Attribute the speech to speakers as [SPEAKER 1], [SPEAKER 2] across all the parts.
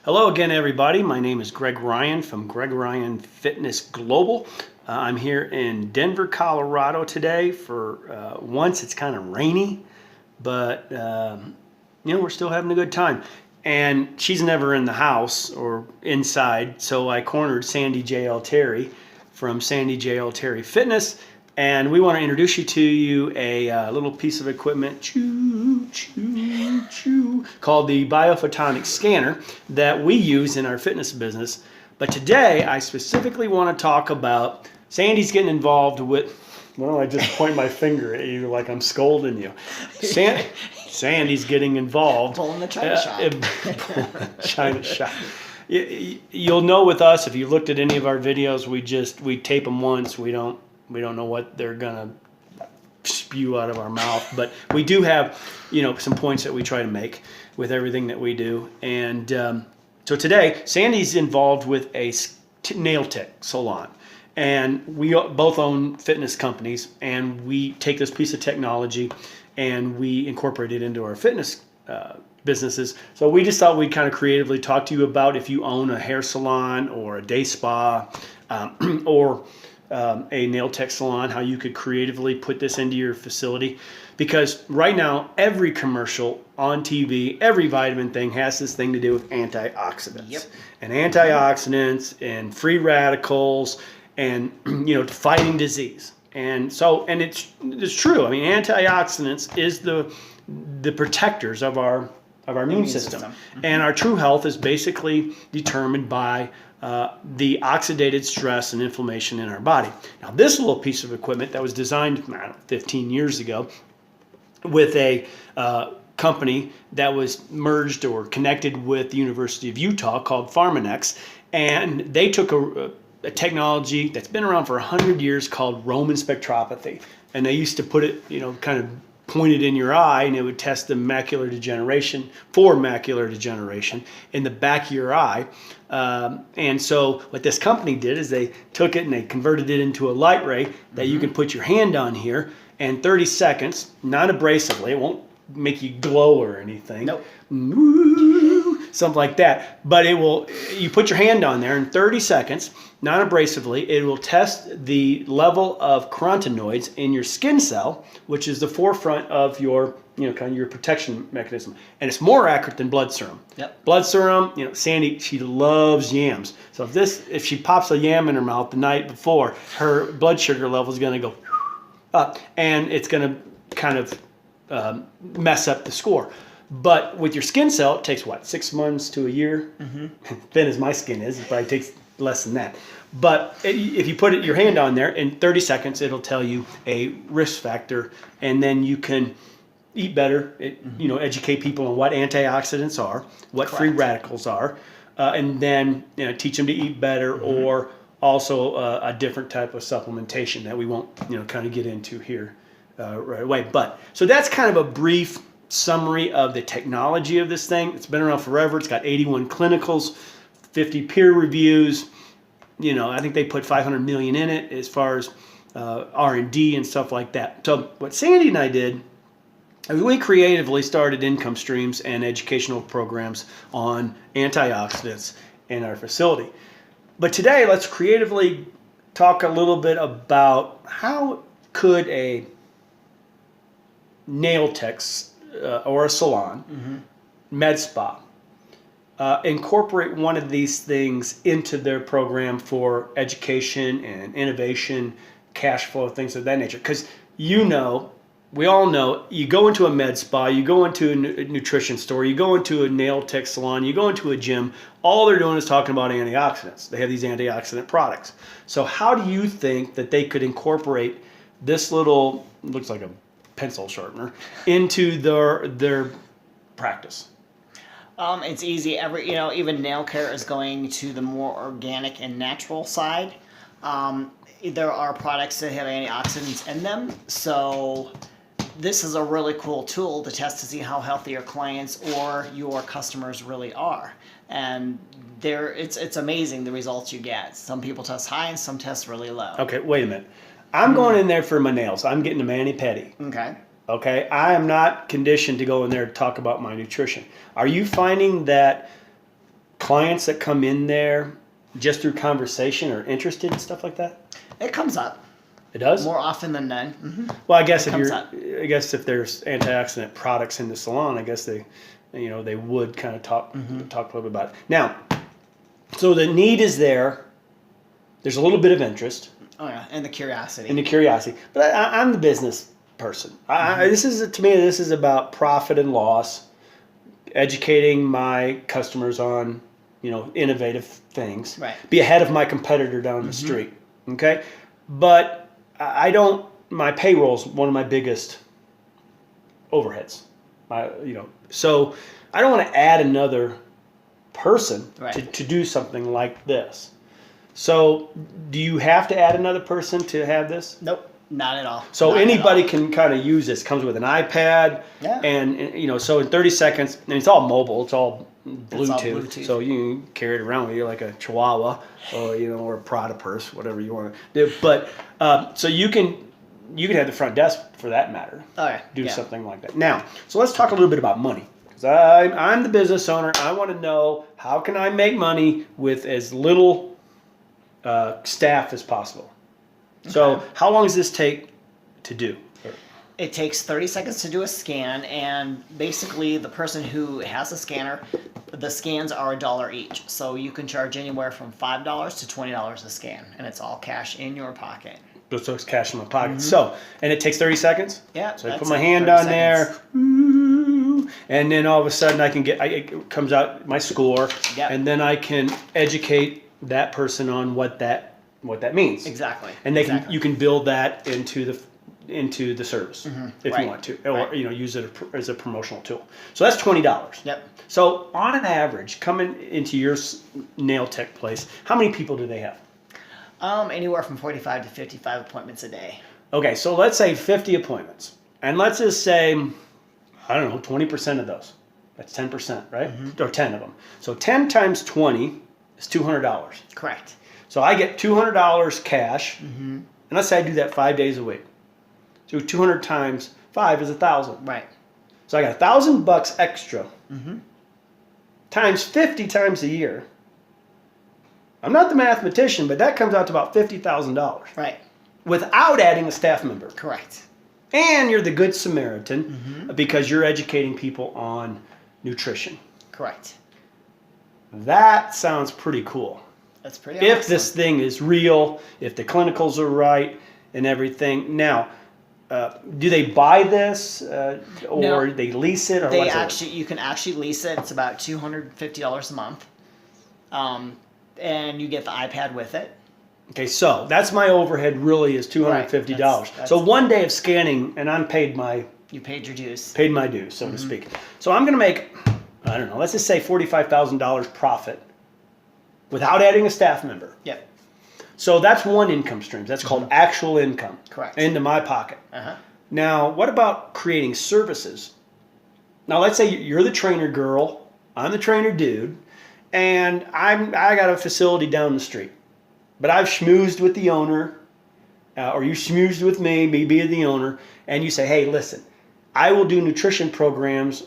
[SPEAKER 1] Hello again, everybody. My name is Greg Ryan from Greg Ryan Fitness Global. I'm here in Denver, Colorado today. For once, it's kind of rainy, but we're still having a good time. And she's never in the house or inside, so I cornered Sandy J. L. Terry from Sandy J. L. Terry Fitness. And we want to introduce you a little piece of equipment, called the Biophotonic Scanner that we use in our fitness business. But today, I specifically want to talk about Sandy's getting involved with. Well, I just point my finger at you like I'm scolding you. Sandy's getting involved.
[SPEAKER 2] Pulling the China shot.
[SPEAKER 1] China shot. You'll know with us if you looked at any of our videos, we tape them once. We don't know what they're gonna spew out of our mouth, but we do have, some points that we try to make with everything that we do. And so today, Sandy's involved with a nail tech salon, and we both own fitness companies, and we take this piece of technology and we incorporate it into our fitness businesses. So we just thought we'd kind of creatively talk to you about if you own a hair salon or a day spa or a nail tech salon, how you could creatively put this into your facility. Because right now, every commercial on TV, every vitamin thing has this thing to do with antioxidants.
[SPEAKER 2] Yep.
[SPEAKER 1] And antioxidants and free radicals and, fighting disease. And so, and it's true. I mean, antioxidants is the protectors of our immune system. Mm-hmm. And our true health is basically determined by the oxidated stress and inflammation in our body. Now, this little piece of equipment that was designed 15 years ago with a company that was merged or connected with the University of Utah called Pharmanex, and they took a technology that's been around for 100 years called Raman spectropathy, and they used to put it, kind of pointed in your eye, and it would test the macular degeneration in the back of your eye. And so what this company did is they took it and they converted it into a light ray that you can put your hand on here, and 30 seconds, non-abrasively, it won't make you glow or anything.
[SPEAKER 2] Nope.
[SPEAKER 1] Something like that. But you put your hand on there in 30 seconds, non-abrasively, it will test the level of carotenoids in your skin cell, which is the forefront of your, kind of your protection mechanism. And it's more accurate than blood serum.
[SPEAKER 2] Yep.
[SPEAKER 1] Blood serum, Sandy, she loves yams. So if she pops a yam in her mouth the night before, her blood sugar level is going to go up, and it's going to kind of mess up the score. But with your skin cell, it takes 6 months to a year? Mm-hmm. Thin as my skin is, it probably takes less than that. But if you put your hand on there, in 30 seconds, it'll tell you a risk factor, and then you can eat better, educate people on what antioxidants are, what
[SPEAKER 2] Correct.
[SPEAKER 1] Free radicals are, and then teach them to eat better, or also a different type of supplementation that we won't kind of get into here right away. But so that's kind of a brief summary of the technology of this thing. It's been around forever. It's got 81 clinicals, 50 peer reviews. I think they put 500 million in it as far as R&D and stuff like that. So what Sandy and I did is we creatively started income streams and educational programs on antioxidants in our facility. But today, let's creatively talk a little bit about how could a nail tech or a salon, med spa, incorporate one of these things into their program for education and innovation, cash flow, things of that nature. Because we all know, you go into a med spa, you go into a nutrition store, you go into a nail tech salon, you go into a gym, all they're doing is talking about antioxidants. They have these antioxidant products. So how do you think that they could incorporate this little, looks like a pencil sharpener, into their practice?
[SPEAKER 2] It's easy. Even nail care is going to the more organic and natural side. There are products that have antioxidants in them, so this is a really cool tool to test to see how healthy your clients or your customers really are. And it's amazing the results you get. Some people test high and some test really low.
[SPEAKER 1] Okay, wait a minute. I'm going in there for my nails. I'm getting a mani-pedi.
[SPEAKER 2] Okay.
[SPEAKER 1] Okay, I am not conditioned to go in there to talk about my nutrition. Are you finding that clients that come in there just through conversation are interested in stuff like that?
[SPEAKER 2] It comes up
[SPEAKER 1] It does?
[SPEAKER 2] more often than none. Mm-hmm.
[SPEAKER 1] Well, I guess
[SPEAKER 2] comes
[SPEAKER 1] I guess if there's antioxidant products in the salon, I guess they would kind of talk a little bit about it. Now, so the need is there. There's a little bit of interest.
[SPEAKER 2] Oh yeah, and the curiosity.
[SPEAKER 1] But I'm the business person. This is about profit and loss, educating my customers on, innovative things.
[SPEAKER 2] Right.
[SPEAKER 1] Be ahead of my competitor down the street. Okay, but my payroll's one of my biggest overheads. So I don't want to add another person to do something like this. So do you have to add another person to have this?
[SPEAKER 2] Nope, not at all.
[SPEAKER 1] So anybody can kind of use this. It comes with an iPad, and so in 30 seconds, and it's all mobile. It's all Bluetooth. So you can carry it around with you like a Chihuahua, or a Prada purse, whatever you want to do. But so you can have the front desk for that matter.
[SPEAKER 2] Oh yeah.
[SPEAKER 1] Do something like that. Now, so let's talk a little bit about money. Because I'm the business owner. I want to know, how can I make money with as little staff as possible. Okay. So how long does this take to do?
[SPEAKER 2] It takes 30 seconds to do a scan, and basically the person who has a scanner, the scans are $1 each. So you can charge anywhere from $5 to $20 a scan, and it's all cash in your pocket.
[SPEAKER 1] So it's cash in my pocket. So, and it takes 30 seconds?
[SPEAKER 2] Yeah.
[SPEAKER 1] So I put my hand on there, and then all of a sudden it comes out my score, and then I can educate that person on what that means.
[SPEAKER 2] Exactly.
[SPEAKER 1] And you can build that into the service if you want to, or use it as a promotional tool. So that's $20.
[SPEAKER 2] Yep.
[SPEAKER 1] So on an average, coming into your nail tech place, how many people do they have?
[SPEAKER 2] Anywhere from 45 to 55 appointments a day.
[SPEAKER 1] Okay, so let's say 50 appointments, and let's just say, I don't know, 20% of those. That's 10%, right? Or 10 of them. So 10 times 20 is $200.
[SPEAKER 2] Correct.
[SPEAKER 1] So I get $200 cash, and let's say I do that 5 days a week. So 200 times 5 is 1,000.
[SPEAKER 2] Right.
[SPEAKER 1] So I got $1,000 extra times 50 times a year. I'm not the mathematician, but that comes out to about $50,000.
[SPEAKER 2] Right.
[SPEAKER 1] Without adding a staff member.
[SPEAKER 2] Correct.
[SPEAKER 1] And you're the good Samaritan because you're educating people on nutrition.
[SPEAKER 2] Correct.
[SPEAKER 1] That sounds pretty cool.
[SPEAKER 2] That's pretty
[SPEAKER 1] If
[SPEAKER 2] awesome.
[SPEAKER 1] this thing is real, if the clinicals are right and everything. Now, do they buy this or they lease it? Or
[SPEAKER 2] You can actually lease it. It's about $250 a month. And you get the iPad with it.
[SPEAKER 1] Okay, so that's my overhead really is $250.
[SPEAKER 2] Right.
[SPEAKER 1] So one day of scanning, and I'm paid
[SPEAKER 2] You paid your dues.
[SPEAKER 1] Paid my dues, so to speak. So I'm going to make, I don't know, let's just say $45,000 profit without adding a staff member.
[SPEAKER 2] Yep.
[SPEAKER 1] So that's one income stream. That's called actual income.
[SPEAKER 2] Correct.
[SPEAKER 1] Into my pocket. Now, what about creating services? Now, let's say you're the trainer girl, I'm the trainer dude, and I got a facility down the street. But I've schmoozed with the owner, or you schmoozed with me being the owner, and you say, hey, listen, I will do nutrition programs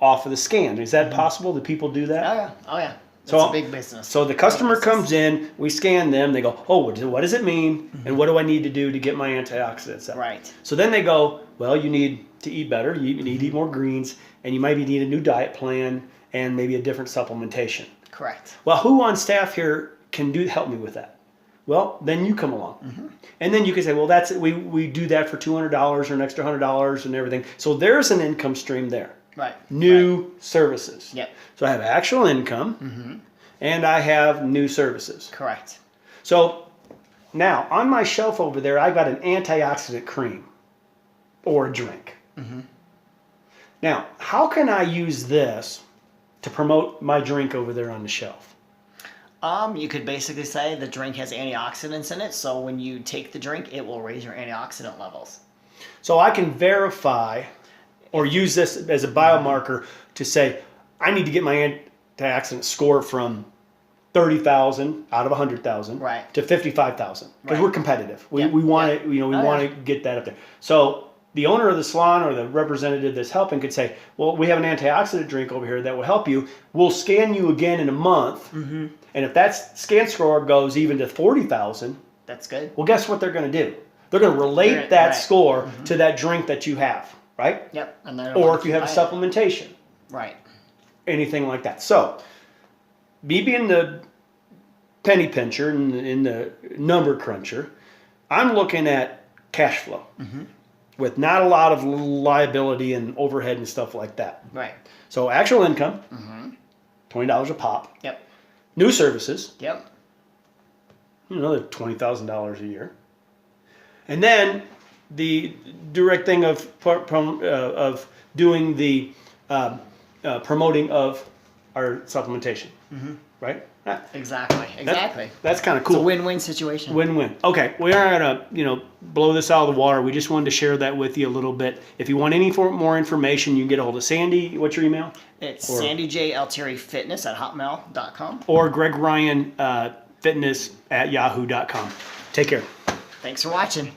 [SPEAKER 1] off of the scan. Is that possible? Do people do that?
[SPEAKER 2] Oh yeah. It's
[SPEAKER 1] So
[SPEAKER 2] a big business.
[SPEAKER 1] So the customer comes in, we scan them, they go, oh, what does it mean? And what do I need to do to get my antioxidants up?
[SPEAKER 2] Right.
[SPEAKER 1] So then they go, well, you need to eat better, you need to eat more greens, and you maybe need a new diet plan and maybe a different supplementation.
[SPEAKER 2] Correct.
[SPEAKER 1] Well, who on staff here can help me with that? Well, then you come along. And then you can say, well, that's we do that for $200 or an extra $100 and everything. So there's an income stream there.
[SPEAKER 2] Right.
[SPEAKER 1] New services.
[SPEAKER 2] Yep.
[SPEAKER 1] So I have actual income and I have new services.
[SPEAKER 2] Correct.
[SPEAKER 1] So now on my shelf over there, I got an antioxidant cream or a drink. Now, how can I use this to promote my drink over there on the shelf?
[SPEAKER 2] You could basically say the drink has antioxidants in it, so when you take the drink, it will raise your antioxidant levels.
[SPEAKER 1] So I can verify or use this as a biomarker to say, I need to get my antioxidant score from 30,000 out of 100,000
[SPEAKER 2] Right.
[SPEAKER 1] to 55,000 because
[SPEAKER 2] Right.
[SPEAKER 1] we're competitive. We
[SPEAKER 2] Yep.
[SPEAKER 1] want to
[SPEAKER 2] Yep.
[SPEAKER 1] want to get that up there. So the owner of the salon or the representative that's helping could say, well, we have an antioxidant drink over here that will help you. We'll scan you again in a month. And if that scan score goes even to 40,000,
[SPEAKER 2] that's good.
[SPEAKER 1] well, guess what they're going to do? They're going to relate that score to that drink that you have, right?
[SPEAKER 2] Yep. And
[SPEAKER 1] or if you have a supplementation.
[SPEAKER 2] Right.
[SPEAKER 1] Anything like that. So, me being the penny pincher and the number cruncher, I'm looking at cash flow with not a lot of liability and overhead and stuff like that.
[SPEAKER 2] Right.
[SPEAKER 1] So actual income, $20 a pop.
[SPEAKER 2] Yep.
[SPEAKER 1] New services,
[SPEAKER 2] Yep.
[SPEAKER 1] another $20,000 a year. And then the direct thing of doing the promoting of our supplementation, right?
[SPEAKER 2] Exactly.
[SPEAKER 1] That's kind of cool.
[SPEAKER 2] It's a win-win situation.
[SPEAKER 1] Win-win. Okay, we aren't gonna blow this out of the water. We just wanted to share that with you a little bit. If you want any more information, you can get a hold of Sandy. What's your email?
[SPEAKER 2] It's sandyjalterifitness@hotmail.com.
[SPEAKER 1] Or Greg Ryan Fitness at yahoo.com. Take care.
[SPEAKER 2] Thanks for watching.